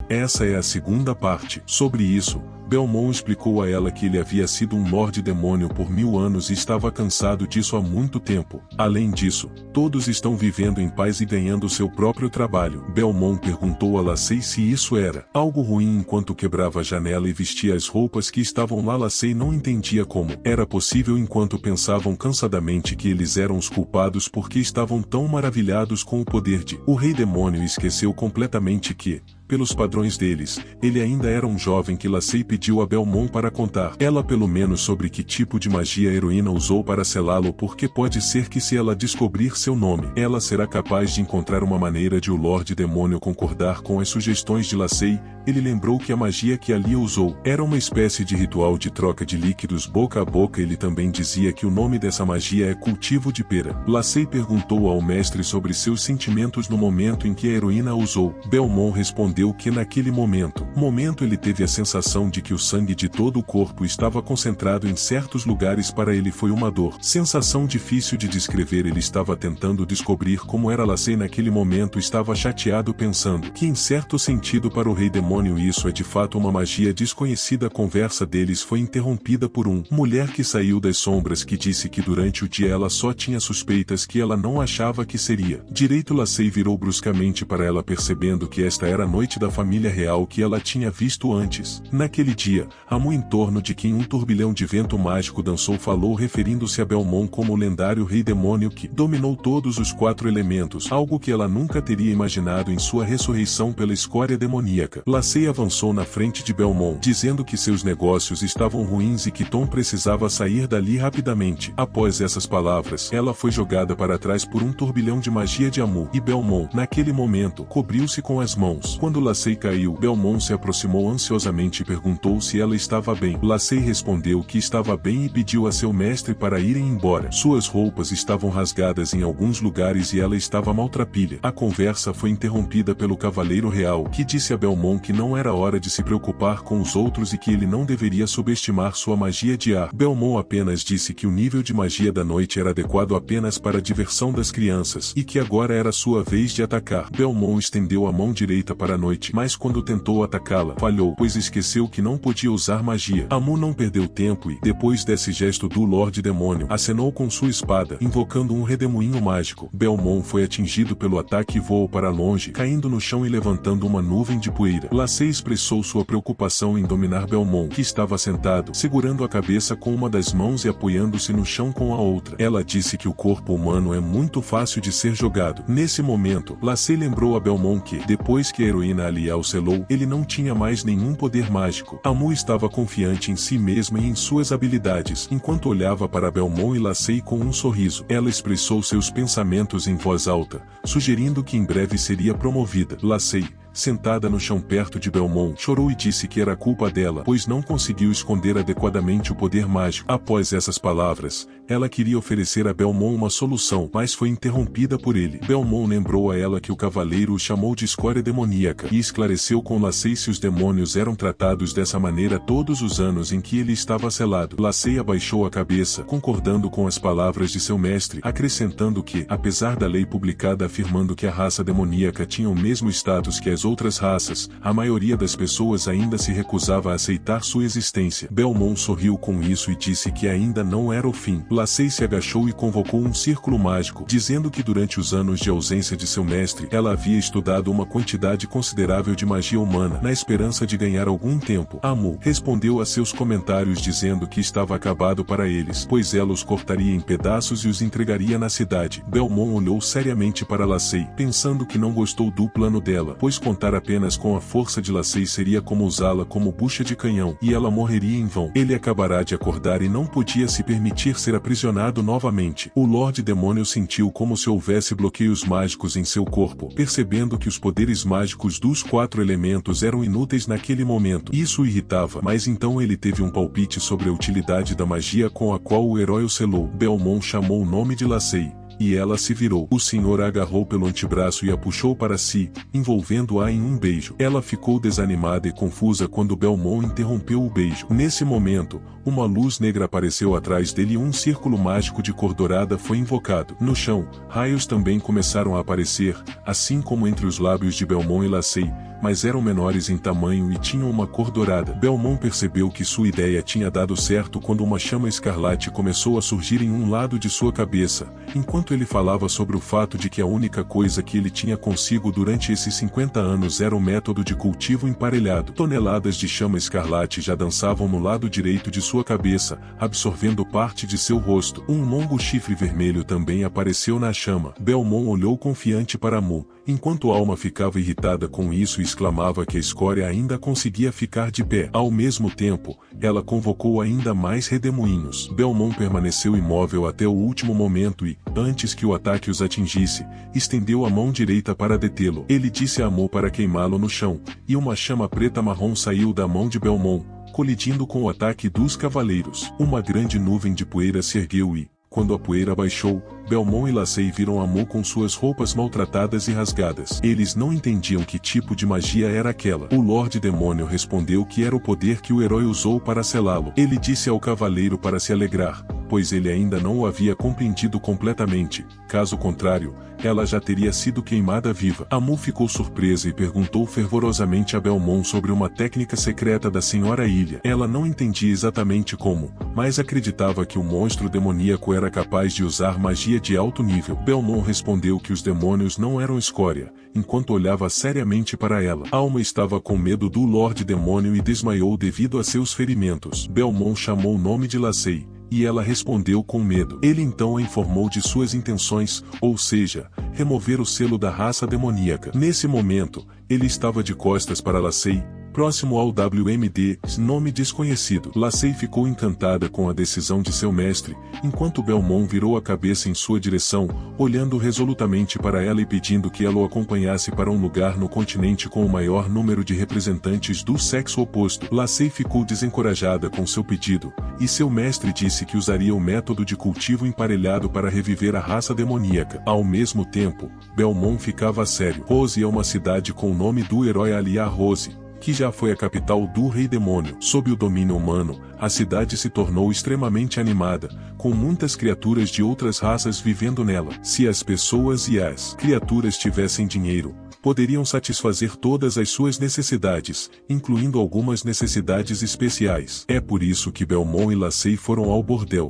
Essa é a segunda parte. Sobre isso, Belmont explicou a ela que ele havia sido um Lorde Demônio por 1000 anos e estava cansado disso há muito tempo. Além disso, todos estão vivendo em paz e ganhando seu próprio trabalho. Belmont perguntou a Lacey se isso era algo ruim enquanto quebrava a janela e vestia as roupas que estavam lá. Lacey não entendia como era possível enquanto pensavam cansadamente que eles eram os culpados porque estavam tão maravilhados com o poder de o Rei Demônio e esqueceu completamente que, pelos padrões deles, ele ainda era um jovem. Que Lacey pediu a Belmont para contar ela pelo menos sobre que tipo de magia a heroína usou para selá-lo, porque pode ser que se ela descobrir seu nome, ela será capaz de encontrar uma maneira de o Lorde Demônio concordar com as sugestões de Lacey. Ele lembrou que a magia que ali usou era uma espécie de ritual de troca de líquidos boca a boca. Ele também dizia que o nome dessa magia é cultivo de pera. Lacey perguntou ao mestre sobre seus sentimentos no momento em que a heroína a usou. Belmont respondeu que naquele momento ele teve a sensação de que o sangue de todo o corpo estava concentrado em certos lugares. Para ele foi uma dor, sensação difícil de descrever. Ele estava tentando descobrir como era. Lacey naquele momento estava chateado, pensando que em certo sentido para o Rei Demônio isso é de fato uma magia desconhecida. A conversa deles foi interrompida por uma mulher que saiu das sombras, que disse que durante o dia ela só tinha suspeitas que ela não achava que seria direito. Lacey virou bruscamente para ela, percebendo que esta era a noite da família real que ela tinha visto antes. Naquele dia, Amu, em torno de quem um turbilhão de vento mágico dançou, falou referindo-se a Belmont como o lendário Rei Demônio que dominou todos os 4 elementos, algo que ela nunca teria imaginado em sua ressurreição pela escória demoníaca. Lacey avançou na frente de Belmont, dizendo que seus negócios estavam ruins e que Tom precisava sair dali rapidamente. Após essas palavras, ela foi jogada para trás por um turbilhão de magia de Amu, e Belmont, naquele momento, cobriu-se com as mãos. Quando Lacey caiu, Belmont se aproximou ansiosamente e perguntou se ela estava bem. Lacey respondeu que estava bem e pediu a seu mestre para irem embora. Suas roupas estavam rasgadas em alguns lugares e ela estava maltrapilha. A conversa foi interrompida pelo Cavaleiro Real, que disse a Belmont que não era hora de se preocupar com os outros e que ele não deveria subestimar sua magia de ar. Belmont apenas disse que o nível de magia da noite era adequado apenas para a diversão das crianças e que agora era sua vez de atacar. Belmont estendeu a mão direita para a noite, mas quando tentou atacá-la, falhou, pois esqueceu que não podia usar magia. Amu não perdeu tempo e, depois desse gesto do Lorde Demônio, acenou com sua espada, invocando um redemoinho mágico. Belmont foi atingido pelo ataque e voou para longe, caindo no chão e levantando uma nuvem de poeira. Lacey expressou sua preocupação em dominar Belmont, que estava sentado, segurando a cabeça com uma das mãos e apoiando-se no chão com a outra. Ela disse que o corpo humano é muito fácil de ser jogado. Nesse momento, Lacey lembrou a Belmont que, depois que a heroína ali o selou, ele não tinha mais nenhum poder mágico. Amu estava confiante em si mesma e em suas habilidades, enquanto olhava para Belmont e Lacey com um sorriso. Ela expressou seus pensamentos em voz alta, sugerindo que em breve seria promovida. Lacey, sentada no chão perto de Belmont, chorou e disse que era culpa dela, pois não conseguiu esconder adequadamente o poder mágico. Após essas palavras, ela queria oferecer a Belmont uma solução, mas foi interrompida por ele. Belmont lembrou a ela que o cavaleiro o chamou de escória demoníaca e esclareceu com Lacey se os demônios eram tratados dessa maneira todos os anos em que ele estava selado. Lacey abaixou a cabeça, concordando com as palavras de seu mestre, acrescentando que, apesar da lei publicada afirmando que a raça demoníaca tinha o mesmo status que as outras raças, a maioria das pessoas ainda se recusava a aceitar sua existência. Belmont sorriu com isso e disse que ainda não era o fim. Lacey se agachou e convocou um círculo mágico, dizendo que durante os anos de ausência de seu mestre, ela havia estudado uma quantidade considerável de magia humana, na esperança de ganhar algum tempo. Amu respondeu a seus comentários dizendo que estava acabado para eles, pois ela os cortaria em pedaços e os entregaria na cidade. Belmont olhou seriamente para Lacey, pensando que não gostou do plano dela, pois contar apenas com a força de Lacey seria como usá-la como bucha de canhão, e ela morreria em vão. Ele acabará de acordar e não podia se permitir ser aprisionado novamente. O Lorde Demônio sentiu como se houvesse bloqueios mágicos em seu corpo, percebendo que os poderes mágicos dos 4 elementos eram inúteis naquele momento. Isso o irritava, mas então ele teve um palpite sobre a utilidade da magia com a qual o herói o selou. Belmont chamou o nome de Lacey, e ela se virou. O senhor a agarrou pelo antebraço e a puxou para si, envolvendo-a em um beijo. Ela ficou desanimada e confusa quando Belmont interrompeu o beijo. Nesse momento, uma luz negra apareceu atrás dele e um círculo mágico de cor dourada foi invocado. No chão, raios também começaram a aparecer, assim como entre os lábios de Belmont e Lacey. mas eram menores em tamanho e tinham uma cor dourada. Belmont percebeu que sua ideia tinha dado certo quando uma chama escarlate começou a surgir em um lado de sua cabeça, enquanto ele falava sobre o fato de que a única coisa que ele tinha consigo durante esses 50 anos era o método de cultivo emparelhado. Toneladas de chama escarlate já dançavam no lado direito de sua cabeça, absorvendo parte de seu rosto. Um longo chifre vermelho também apareceu na chama. Belmont olhou confiante para Mu, enquanto Alma ficava irritada com isso e exclamava que a escória ainda conseguia ficar de pé. Ao mesmo tempo, ela convocou ainda mais redemoinhos. Belmont permaneceu imóvel até o último momento e, antes que o ataque os atingisse, estendeu a mão direita para detê-lo. Ele disse a Mu para queimá-lo no chão, e uma chama preta-marrom saiu da mão de Belmont, colidindo com o ataque dos cavaleiros. Uma grande nuvem de poeira se ergueu e, quando a poeira baixou, Belmont e Lacey viram Mu com suas roupas maltratadas e rasgadas. Eles não entendiam que tipo de magia era aquela. O Lorde Demônio respondeu que era o poder que o herói usou para selá-lo. Ele disse ao cavaleiro para se alegrar, pois ele ainda não o havia compreendido completamente. Caso contrário, ela já teria sido queimada viva. Mu ficou surpresa e perguntou fervorosamente a Belmont sobre uma técnica secreta da Senhora Ilha. Ela não entendia exatamente como, mas acreditava que o monstro demoníaco era capaz de usar magia de alto nível. Belmont respondeu que os demônios não eram escória, enquanto olhava seriamente para ela. Alma estava com medo do Lorde Demônio e desmaiou devido a seus ferimentos. Belmont chamou o nome de Lacey, e ela respondeu com medo. Ele então a informou de suas intenções, ou seja, remover o selo da raça demoníaca. Nesse momento, ele estava de costas para Lacey, próximo ao WMD, nome desconhecido. Lacey ficou encantada com a decisão de seu mestre, enquanto Belmont virou a cabeça em sua direção, olhando resolutamente para ela e pedindo que ela o acompanhasse para um lugar no continente com o maior número de representantes do sexo oposto. Lacey ficou desencorajada com seu pedido, e seu mestre disse que usaria o método de cultivo emparelhado para reviver a raça demoníaca. Ao mesmo tempo, Belmont ficava sério. Rose é uma cidade com o nome do herói Aliar Rose, que já foi a capital do Rei Demônio. Sob o domínio humano, a cidade se tornou extremamente animada, com muitas criaturas de outras raças vivendo nela. Se as pessoas e as criaturas tivessem dinheiro, poderiam satisfazer todas as suas necessidades, incluindo algumas necessidades especiais. É por isso que Belmont e Lacey foram ao bordel.